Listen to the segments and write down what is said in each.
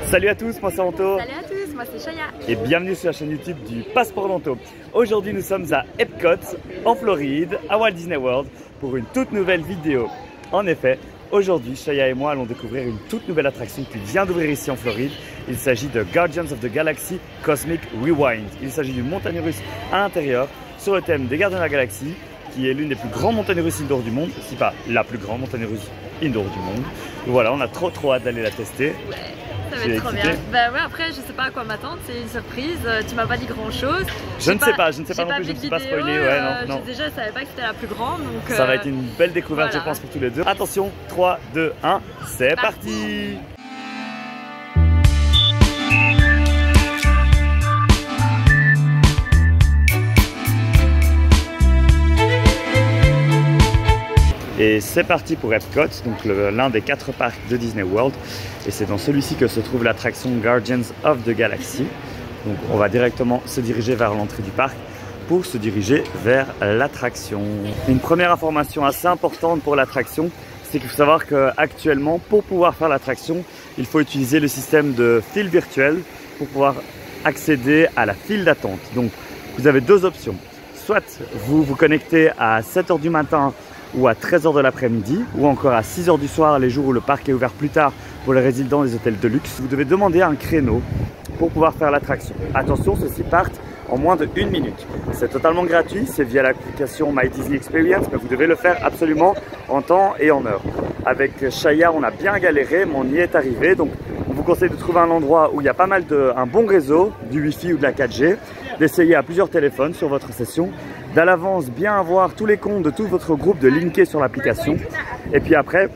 Salut à tous, moi c'est Anto. Salut à tous, moi c'est Shaya. Et bienvenue sur la chaîne YouTube du Passeport d'Anto. Aujourd'hui nous sommes à Epcot, en Floride, à Walt Disney World, pour une toute nouvelle vidéo. En effet, aujourd'hui Shaya et moi allons découvrir une toute nouvelle attraction qui vient d'ouvrir ici en Floride. Il s'agit de Guardians of the Galaxy Cosmic Rewind. Il s'agit d'une montagne russe à l'intérieur sur le thème des Gardiens de la Galaxie, qui est l'une des plus grandes montagnes russes indoor du monde, si pas la plus grande montagne russe indoor du monde. Donc voilà, on a trop hâte d'aller la tester. Ouais, ça va être trop bien. Bah ouais, après je sais pas à quoi m'attendre, c'est une surprise, tu m'as pas dit grand chose. Je ne sais pas non plus, je ne suis pas spoilé. Ouais, non. Déjà je savais pas que c'était la plus grande, donc ça va être une belle découverte, voilà. Je pense, pour tous les deux. Attention, 3, 2, 1, c'est parti. Et c'est parti pour Epcot, donc l'un des 4 parcs de Disney World. Et c'est dans celui-ci que se trouve l'attraction Guardians of the Galaxy. Donc on va directement se diriger vers l'entrée du parc pour se diriger vers l'attraction. Une première information assez importante pour l'attraction, c'est qu'il faut savoir qu'actuellement, pour pouvoir faire l'attraction, il faut utiliser le système de file virtuel pour pouvoir accéder à la file d'attente. Donc vous avez deux options. Soit vous vous connectez à 7 h du matin ou à 13 h de l'après-midi, ou encore à 6 h du soir les jours où le parc est ouvert plus tard pour les résidents des hôtels de luxe. Vous devez demander un créneau pour pouvoir faire l'attraction. Attention, ceux-ci partent en moins de 1 minute. C'est totalement gratuit, c'est via l'application My Disney Experience, mais vous devez le faire absolument en temps et en heure. Avec Shaya, on a bien galéré, mais on y est arrivé. Donc on vous conseille de trouver un endroit où il y a pas mal un bon réseau, du Wi-Fi ou de la 4G, d'essayer à plusieurs téléphones sur votre session, d'à l'avance bien avoir tous les comptes de tout votre groupe de linker sur l'application, et puis après,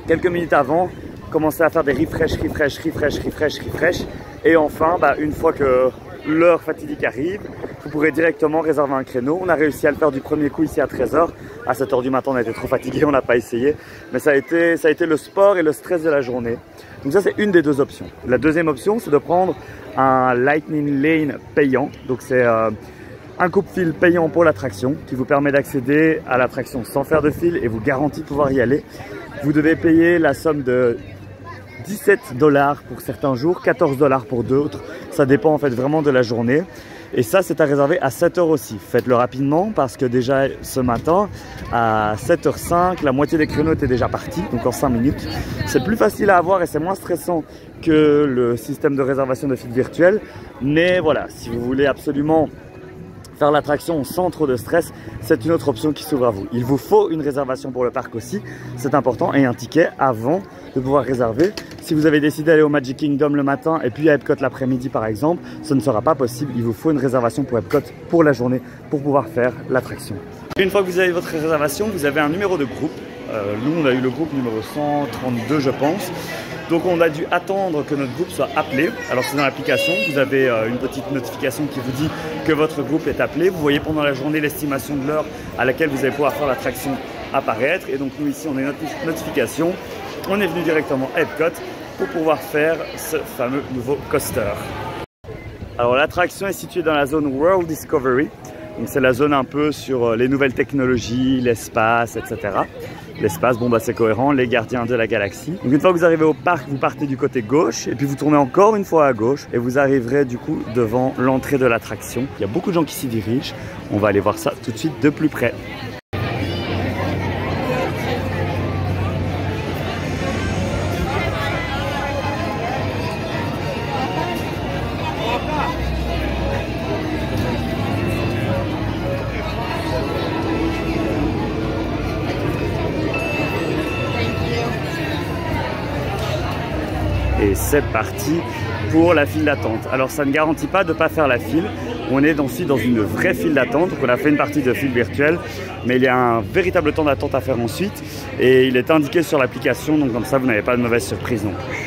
quelques minutes avant, commencer à faire des refresh, et enfin, une fois que l'heure fatidique arrive, vous pourrez directement réserver un créneau. On a réussi à le faire du premier coup ici à 13 h. À 7 h du matin, on a été trop fatigué, on n'a pas essayé, mais ça a été le sport et le stress de la journée. Donc ça, c'est une des deux options. La deuxième option, c'est de prendre un Lightning Lane payant. Donc c'est un coupe-fil payant pour l'attraction qui vous permet d'accéder à l'attraction sans faire de fil et vous garantit de pouvoir y aller. Vous devez payer la somme de 17 $ pour certains jours, 14 $ pour d'autres. Ça dépend en fait vraiment de la journée. Et ça, c'est à réserver à 7 h aussi. Faites-le rapidement parce que déjà ce matin, à 7 h 05, la moitié des créneaux étaient déjà partis, donc en 5 minutes. C'est plus facile à avoir et c'est moins stressant que le système de réservation de fil virtuel. Mais voilà, si vous voulez absolument faire l'attraction sans trop de stress, c'est une autre option qui s'ouvre à vous. Il vous faut une réservation pour le parc aussi, c'est important, et un ticket avant de pouvoir réserver. Si vous avez décidé d'aller au Magic Kingdom le matin et puis à Epcot l'après-midi par exemple, ce ne sera pas possible. Il vous faut une réservation pour Epcot pour la journée pour pouvoir faire l'attraction. Une fois que vous avez votre réservation, vous avez un numéro de groupe. Nous, on a eu le groupe numéro 132, je pense. Donc on a dû attendre que notre groupe soit appelé. Alors c'est dans l'application, vous avez une petite notification qui vous dit que votre groupe est appelé. Vous voyez pendant la journée l'estimation de l'heure à laquelle vous allez pouvoir faire l'attraction apparaître. Et donc nous ici, on a une notification. On est venu directement à Epcot pour pouvoir faire ce fameux nouveau coaster. Alors l'attraction est située dans la zone World Discovery. Donc c'est la zone un peu sur les nouvelles technologies, l'espace, etc. L'espace, c'est cohérent, les gardiens de la galaxie. Donc une fois que vous arrivez au parc, vous partez du côté gauche et puis vous tournez encore une fois à gauche et vous arriverez du coup devant l'entrée de l'attraction. Il y a beaucoup de gens qui s'y dirigent. On va aller voir ça tout de suite de plus près. Et c'est parti pour la file d'attente. Alors ça ne garantit pas de ne pas faire la file. On est ensuite dans une vraie file d'attente. On a fait une partie de file virtuelle, mais il y a un véritable temps d'attente à faire ensuite. Et il est indiqué sur l'application, donc comme ça vous n'avez pas de mauvaise surprise non plus.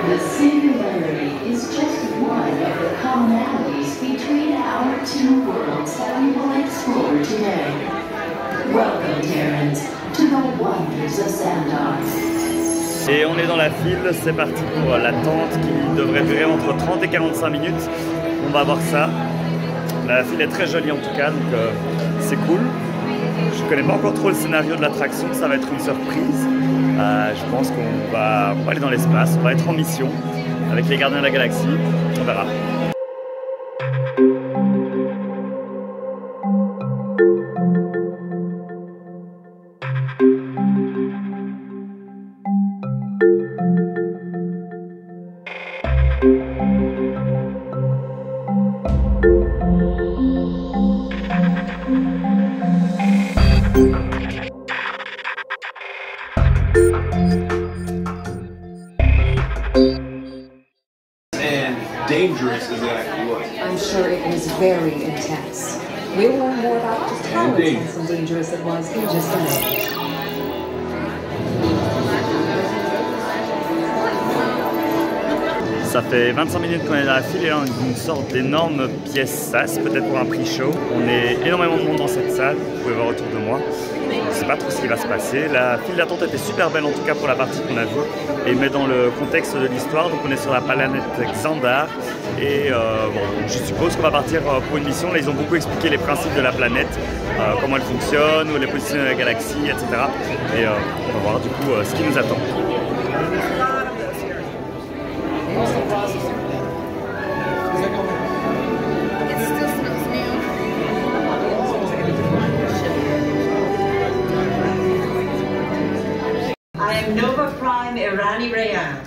The singularity is just one of the commonalities between our two worlds that we will explore today. Welcome, Terrans, to the wonders of Xandar. Et on est dans la file, c'est parti pour l'attente qui devrait durer entre 30 et 45 minutes. On va voir ça. La file est très jolie en tout cas, donc c'est cool. Je ne connais pas encore trop le scénario de l'attraction, ça va être une surprise. Je pense qu'on va aller dans l'espace, on va être en mission avec les gardiens de la galaxie, on verra. Dangerous as that was. I'm sure it was very intense. We'll learn more about just how intense and dangerous it was in just a minute. Ça fait 25 minutes qu'on est dans la file et là on a une sorte d'énorme pièce SAS, peut-être pour un prix show. On est énormément de monde dans cette salle, vous pouvez voir autour de moi. Je ne sais pas trop ce qui va se passer. La file d'attente était super belle en tout cas pour la partie qu'on a vue et met dans le contexte de l'histoire. Donc on est sur la planète Xandar et bon, je suppose qu'on va partir pour une mission. Là ils ont beaucoup expliqué les principes de la planète, comment elle fonctionne, où elle est positionnée dans la galaxie, etc. Et on va voir du coup ce qui nous attend. I am Nova Prime Irani Rayad,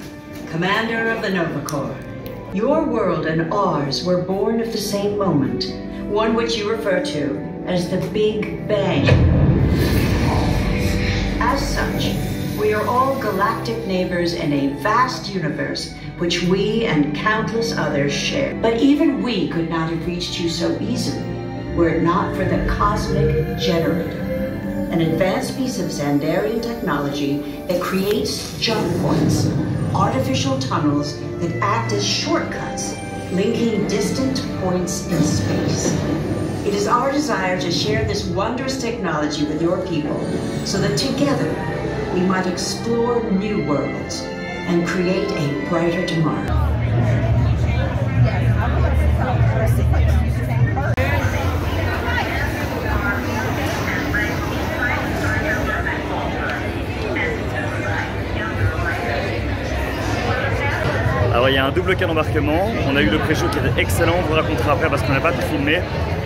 commander of the Nova Corps. Your world and ours were born of the same moment, one which you refer to as the Big Bang. As such, we are all galactic neighbors in a vast universe which we and countless others share. But even we could not have reached you so easily were it not for the Cosmic Generator, an advanced piece of Xandarian technology that creates jump points, artificial tunnels that act as shortcuts, linking distant points in space. It is our desire to share this wondrous technology with your people so that together we might explore new worlds and create a brighter tomorrow. Alors il y a un double cas d'embarquement, on a eu le pré-show qui était excellent, on vous racontera après parce qu'on n'a pas tout filmé.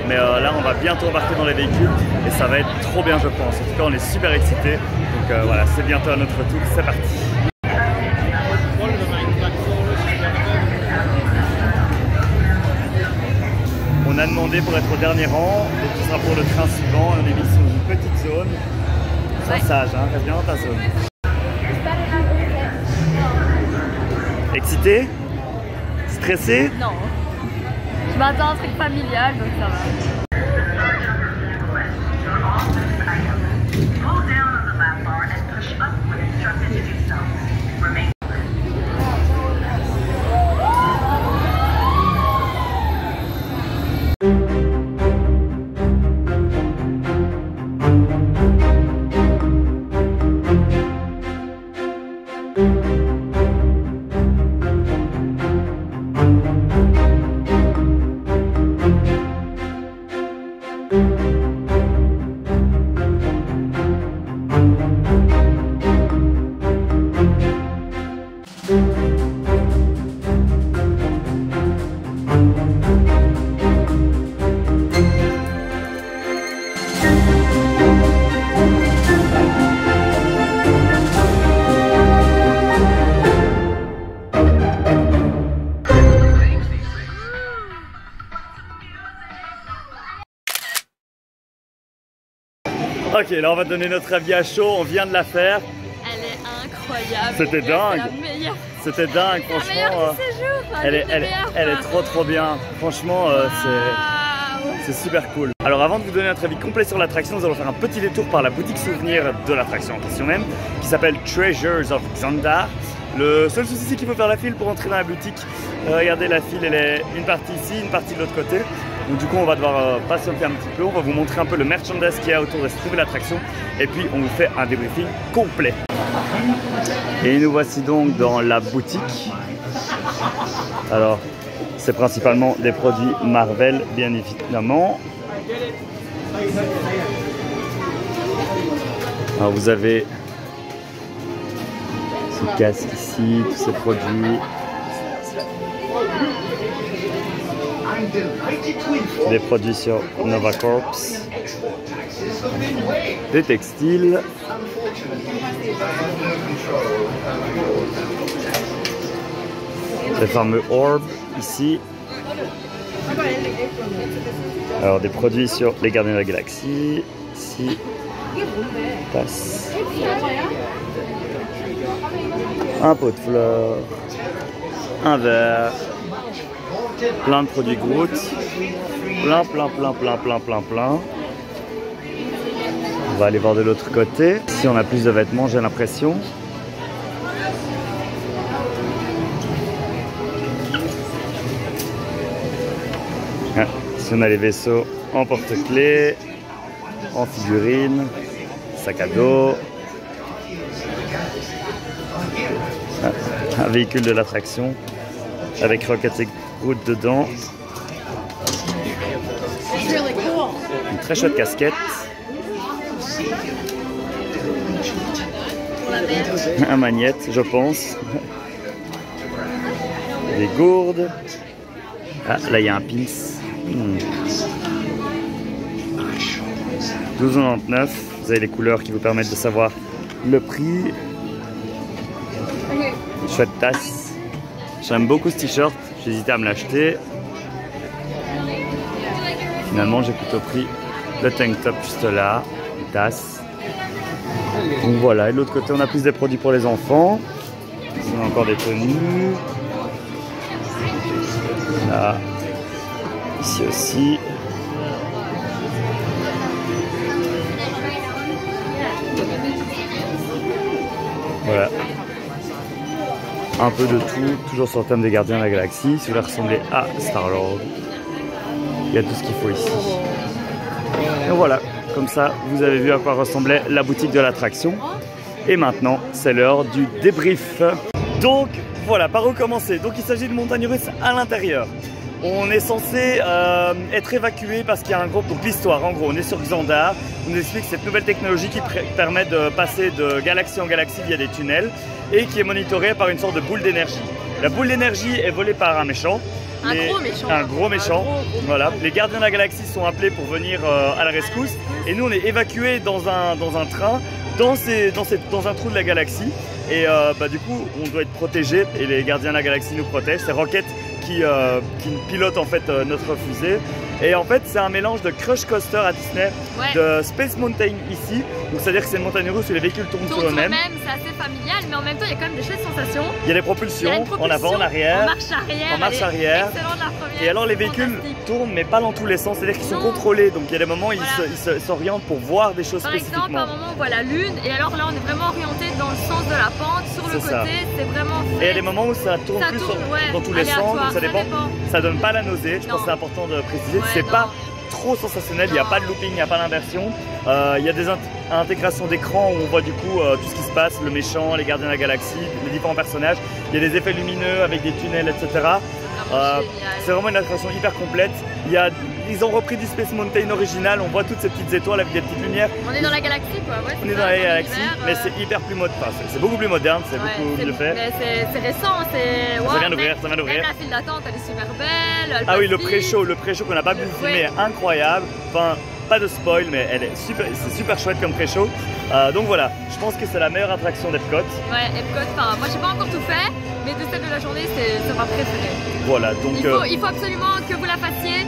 Mais là on va bientôt embarquer dans les véhicules et ça va être trop bien je pense. En tout cas on est super excités. Donc voilà, c'est bientôt à notre tour, c'est parti. On a demandé pour être au dernier rang, donc ce sera pour le train suivant. On est mis sur une petite zone. Sois sage, hein, reste bien dans ta zone. Excité? Stressé? Non. Je m'attends à un truc familial, donc ça va. Ok, là on va donner notre avis à chaud, on vient de la faire. Elle est incroyable. C'était dingue. C'est la meilleure. C'était dingue, La meilleure franchement. de séjour. Elle est trop bien. Franchement, c'est super cool. Alors avant de vous donner notre avis complet sur l'attraction, nous allons faire un petit détour par la boutique souvenir de l'attraction en question même, qui s'appelle Treasures of Xandar. Le seul souci c'est qu'il faut faire la file pour entrer dans la boutique. Regardez la file, elle est une partie ici, une partie de l'autre côté. Donc du coup on va devoir patienter un petit peu, on va vous montrer un peu le merchandise qu'il y a autour de cette nouvelle attraction et puis on vous fait un débriefing complet. Et nous voici donc dans la boutique. Alors, c'est principalement des produits Marvel, bien évidemment. Alors, vous avez ce casque ici, tous ces produits. Des produits sur Nova Corps. Des textiles. Les fameux orbes ici. Alors des produits sur les Gardiens de la Galaxie. Ici. Passe. Un pot de fleurs. Un verre. Plein de produits Groot. Plein. On va aller voir de l'autre côté. Ici on a plus de vêtements, j'ai l'impression. Ah, ici on a les vaisseaux en porte-clés, en figurines, sac à dos. Ah, un véhicule de l'attraction avec Rocket et Groot dedans. Une très chouette casquette. Un magnète, je pense. Des gourdes. Ah, là il y a un pins. 12,99 €. Vous avez les couleurs qui vous permettent de savoir le prix. Chouette tasse. J'aime beaucoup ce t-shirt. J'hésitais à me l'acheter. Finalement, j'ai plutôt pris le tank top juste là. Une tasse. Donc voilà, et de l'autre côté on a plus des produits pour les enfants. Ici on a encore des tenues. Là. Ici aussi. Voilà. Un peu de tout, toujours sur le thème des Gardiens de la Galaxie. Si vous voulez ressembler à Star-Lord, il y a tout ce qu'il faut ici. Et voilà. Comme ça, vous avez vu à quoi ressemblait la boutique de l'attraction. Et maintenant, c'est l'heure du débrief. Donc, voilà, par où commencer? Donc, il s'agit de montagnes russes à l'intérieur. On est censé être évacué parce qu'il y a un groupe. Donc, l'histoire, en gros, on est sur Xandar. On nous explique cette nouvelle technologie qui permet de passer de galaxie en galaxie via des tunnels et qui est monitorée par une sorte de boule d'énergie. La boule d'énergie est volée par un méchant. Un gros méchant. Voilà. Les Gardiens de la Galaxie sont appelés pour venir à la rescousse. Et nous, on est évacués dans un train, dans un trou de la galaxie. Et du coup, on doit être protégés. Et les Gardiens de la Galaxie nous protègent. C'est Rocket qui pilote en fait notre fusée. Et en fait, c'est un mélange de Crush Coaster à Disney, de Space Mountain ici. Donc, c'est-à-dire que c'est une montagne russe où les véhicules tournent sur eux-mêmes. C'est assez familial, mais en même temps, il y a quand même des chouettes sensations. Il y a des propulsions, en avant, en arrière. En marche arrière. Excellent de la première. Et alors, les véhicules tournent, mais pas dans tous les sens. C'est-à-dire qu'ils sont contrôlés. Donc, il y a des moments où ils s'orientent pour voir des choses spécifiquement. Par exemple, à un moment, on voit la Lune. Et alors là, on est vraiment orienté dans le sens de la pente. Sur le côté, c'est vraiment fait. Et il y a des moments où ça tourne plus dans tous les sens. Donc, ça dépend. Ça donne pas la nausée. Je pense que c'est important de préciser. C'est pas trop sensationnel, il n'y a pas de looping, il n'y a pas d'inversion. Il y a des intégrations d'écran où on voit du coup tout ce qui se passe, le méchant, les Gardiens de la Galaxie, les différents personnages. Il y a des effets lumineux avec des tunnels, etc. C'est vraiment une attraction hyper complète. Ils ont repris du Space Mountain original, on voit toutes ces petites étoiles avec des petites lumières. On est dans la galaxie quoi. Ouais, on est dans la galaxie, mais c'est hyper plus moderne. C'est beaucoup plus moderne, c'est beaucoup mieux fait. C'est récent, c'est... Ça vient d'ouvrir, ça vient d'ouvrir. Même la file d'attente, elle est super belle. Ah oui, le pré-show qu'on n'a pas pu filmer est incroyable. Enfin, pas de spoil, mais c'est super chouette comme pré-show. Donc voilà, je pense que c'est la meilleure attraction d'Epcot. Ouais, Epcot, moi j'ai pas encore tout fait, mais de celle de la journée, c'est ma préférée. Voilà, donc... Il faut absolument que vous la fassiez,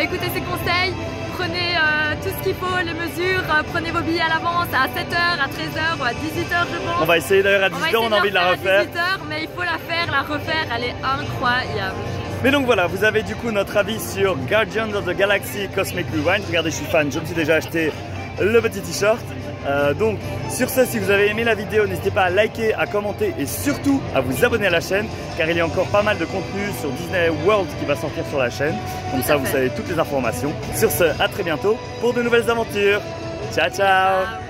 écoutez ses conseils, prenez tout ce qu'il faut, les mesures, prenez vos billets à l'avance à 7h, à 13h ou à 18h je pense. On va essayer d'ailleurs à 18h, on a envie de la refaire. À 18h, mais il faut la faire, la refaire, elle est incroyable. Mais donc voilà, vous avez du coup notre avis sur Guardians of the Galaxy Cosmic Rewind. Regardez, je suis fan, je me suis déjà acheté le petit t-shirt. Donc sur ce, si vous avez aimé la vidéo, n'hésitez pas à liker, à commenter et surtout à vous abonner à la chaîne car il y a encore pas mal de contenu sur Disney World qui va sortir sur la chaîne. Comme ça, vous savez toutes les informations. Sur ce, à très bientôt pour de nouvelles aventures. Ciao, ciao!